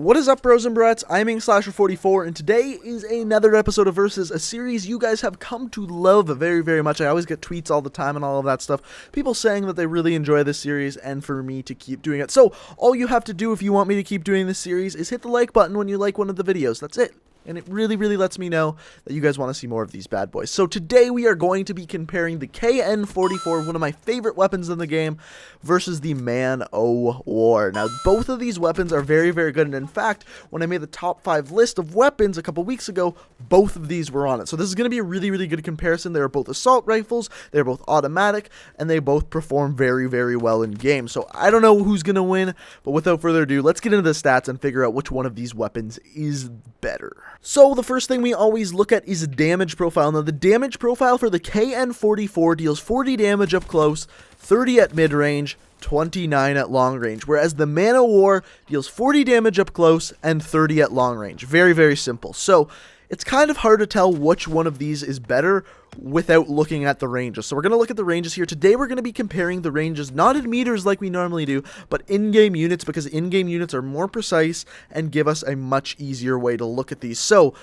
What is up, bros and brats? I'm KN-44, and today is another episode of Versus, a series you guys have come to love very, very much. I always get tweets all the time and all of that stuff, people saying that they really enjoy this series and for me to keep doing it. So, all you have to do if you want me to keep doing this series is hit the like button when you like one of the videos. That's it. And it really, really lets me know that you guys want to see more of these bad boys. So today we are going to be comparing the KN-44, one of my favorite weapons in the game, versus the Man-O-War. Now, both of these weapons are very, very good. And in fact, when I made the top 5 list of weapons a couple weeks ago, both of these were on it. So this is going to be a really, really good comparison. They are both assault rifles, they're both automatic, and they both perform very, very well in game. So I don't know who's going to win, but without further ado, let's get into the stats and figure out which one of these weapons is better. So the first thing we always look at is damage profile. Now the damage profile for the KN-44 deals 40 damage up close, 30 at mid-range, 29 at long range, whereas the Man-O-War deals 40 damage up close and 30 at long range. Very, very simple. So it's kind of hard to tell which one of these is better without looking at the ranges. So we're going to look at the ranges here. Today we're going to be comparing the ranges not in meters like we normally do, but in-game units, because in-game units are more precise and give us a much easier way to look at these. So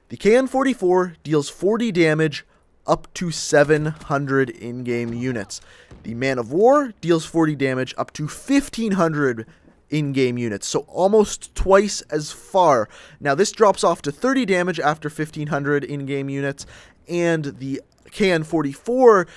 the KN-44 deals 40 damage up to 700 in-game units. The Man-O-War deals 40 damage up to 1500 in-game units, so almost twice as far. Now this drops off to 30 damage after 1500 in-game units, and the KN-44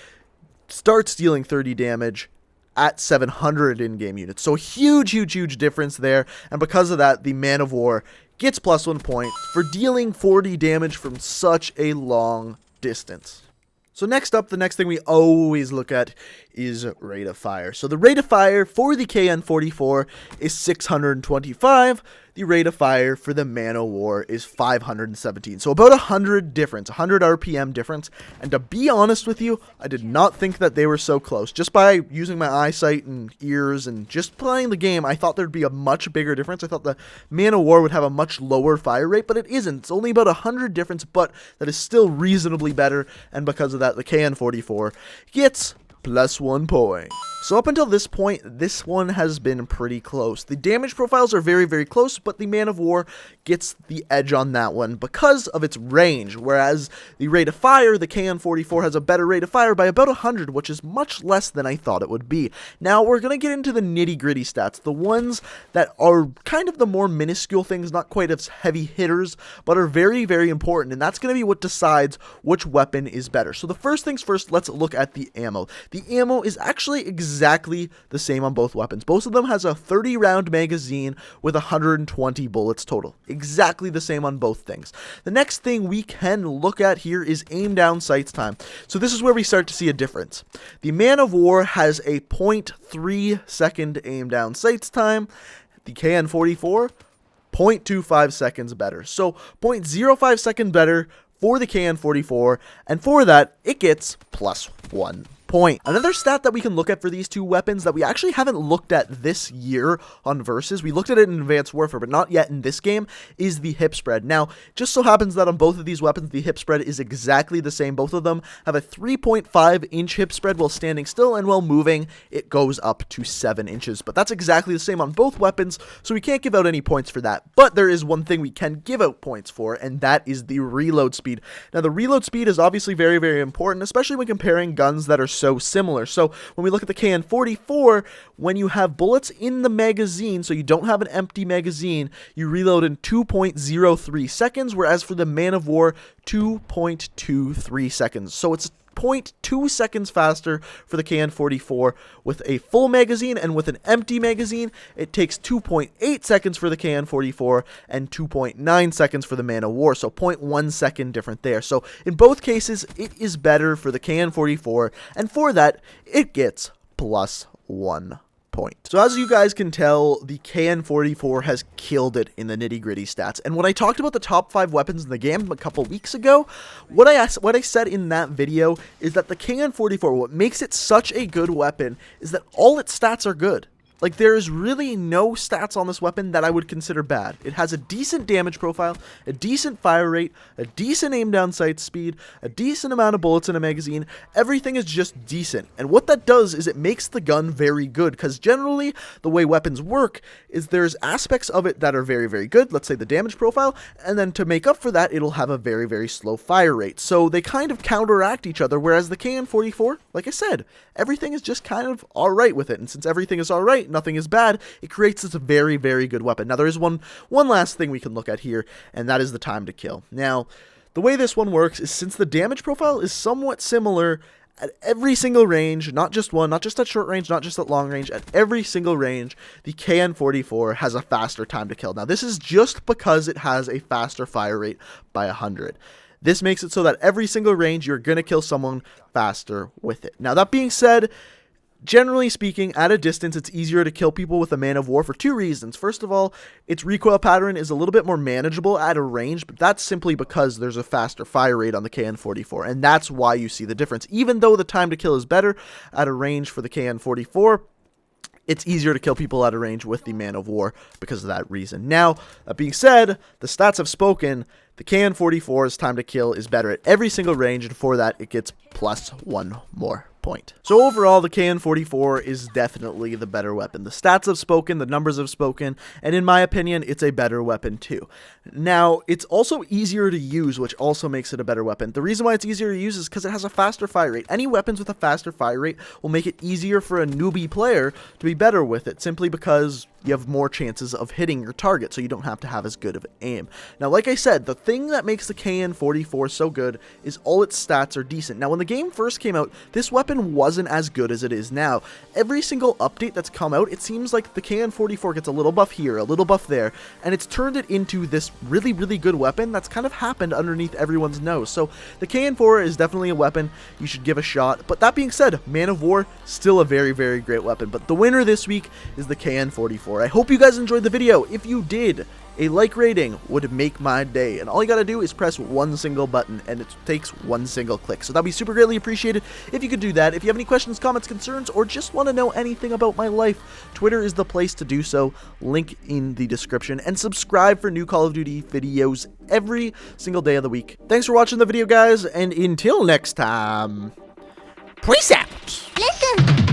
starts dealing 30 damage at 700 in-game units. So huge, huge, huge difference there, and because of that, the Man-O-War gets plus 1 point for dealing 40 damage from such a long distance. So next up, the next thing we always look at is rate of fire. So the rate of fire for the KN-44 is 625. The rate of fire for the Man-O-War is 517. So about 100 difference, 100 RPM difference. And to be honest with you, I did not think that they were so close. Just by using my eyesight and ears and just playing the game, I thought there'd be a much bigger difference. I thought the Man-O-War would have a much lower fire rate, but it isn't. It's only about 100 difference, but that is still reasonably better. And because of that, the KN-44 gets plus 1 point. So up until this point, this one has been pretty close. The damage profiles are very, very close, but the Man-O-War gets the edge on that one because of its range, whereas the rate of fire, the KN-44 has a better rate of fire by about 100, which is much less than I thought it would be. Now, we're going to get into the nitty-gritty stats, the ones that are kind of the more minuscule things, not quite as heavy hitters, but are very, very important, and that's going to be what decides which weapon is better. So the first things first, let's look at the ammo. The ammo is actually exactly the same on both weapons. Both of them has a 30 round magazine with 120 bullets total. Exactly the same on both things. The next thing we can look at here is aim down sights time. So this is where we start to see a difference. The Man-O-War has a 0.3 second aim down sights time. The KN-44, 0.25 seconds better. So 0.05 second better for the KN-44, and for that, it gets plus 1 point. Another stat that we can look at for these two weapons that we actually haven't looked at this year on Versus, we looked at it in Advanced Warfare, but not yet in this game, is the hip spread. Now, just so happens that on both of these weapons, the hip spread is exactly the same. Both of them have a 3.5 inch hip spread while standing still, and while moving, it goes up to 7 inches. But that's exactly the same on both weapons, so we can't give out any points for that. But there is one thing we can give out points for, and that is the reload speed. Now, the reload speed is obviously very, very important, especially when comparing guns that are so similar. So when we look at the KN-44, when you have bullets in the magazine, so you don't have an empty magazine, you reload in 2.03 seconds, whereas for the Man-O-War, 2.23 seconds. So it's 0.2 seconds faster for the KN-44 with a full magazine, and with an empty magazine, it takes 2.8 seconds for the KN-44 and 2.9 seconds for the Man-O-War, so 0.1 second different there. So in both cases, it is better for the KN-44, and for that, it gets plus 1 point. So as you guys can tell, the KN-44 has killed it in the nitty-gritty stats. And when I talked about the top 5 weapons in the game a couple weeks ago, what I said in that video is that the KN-44, what makes it such a good weapon is that all its stats are good. Like, there is really no stats on this weapon that I would consider bad. It has a decent damage profile, a decent fire rate, a decent aim down sight speed, a decent amount of bullets in a magazine. Everything is just decent. And what that does is it makes the gun very good, because generally the way weapons work is there's aspects of it that are very, very good, let's say the damage profile, and then to make up for that, it'll have a very, very slow fire rate. So they kind of counteract each other, whereas the KN-44, like I said, everything is just kind of alright with it. And since everything is alright, nothing is bad, it creates this very, very good weapon. Now, there is one last thing we can look at here, and that is the time to kill. Now, the way this one works is since the damage profile is somewhat similar at every single range, not just one, not just at short range, not just at long range, at every single range, the KN-44 has a faster time to kill. Now, this is just because it has a faster fire rate by 100. This makes it so that every single range, you're going to kill someone faster with it. Now, that being said, generally speaking, at a distance, it's easier to kill people with a Man of War for two reasons. First of all, its recoil pattern is a little bit more manageable at a range, but that's simply because there's a faster fire rate on the KN-44, and that's why you see the difference. Even though the time to kill is better at a range for the KN-44, it's easier to kill people at a range with the Man of War because of that reason. Now, that being said, the stats have spoken. The KN-44's time to kill is better at every single range, and for that, it gets +1 more point. So overall, the KN-44 is definitely the better weapon. The stats have spoken, the numbers have spoken, and in my opinion, it's a better weapon too. Now, it's also easier to use, which also makes it a better weapon. The reason why it's easier to use is because it has a faster fire rate. Any weapons with a faster fire rate will make it easier for a newbie player to be better with it, simply because you have more chances of hitting your target, so you don't have to have as good of an aim. Now, like I said, the thing that makes the KN-44 so good is all its stats are decent. Now, when the game first came out, this weapon wasn't as good as it is now. Every single update that's come out, it seems like the KN-44 gets a little buff here, a little buff there, and it's turned it into this really, really good weapon that's kind of happened underneath everyone's nose. So the KN-4 is definitely a weapon you should give a shot. But that being said, Man of War, still a very, very great weapon. But the winner this week is the KN-44. I hope you guys enjoyed the video. If you did, a like rating would make my day, and all you gotta do is press one single button, and it takes one single click. So that'd be super greatly appreciated if you could do that. If you have any questions, comments, concerns, or just want to know anything about my life, Twitter is the place to do so. Link in the description, and subscribe for new Call of Duty videos every single day of the week. Thanks for watching the video, guys, and until next time, peace out. Listen.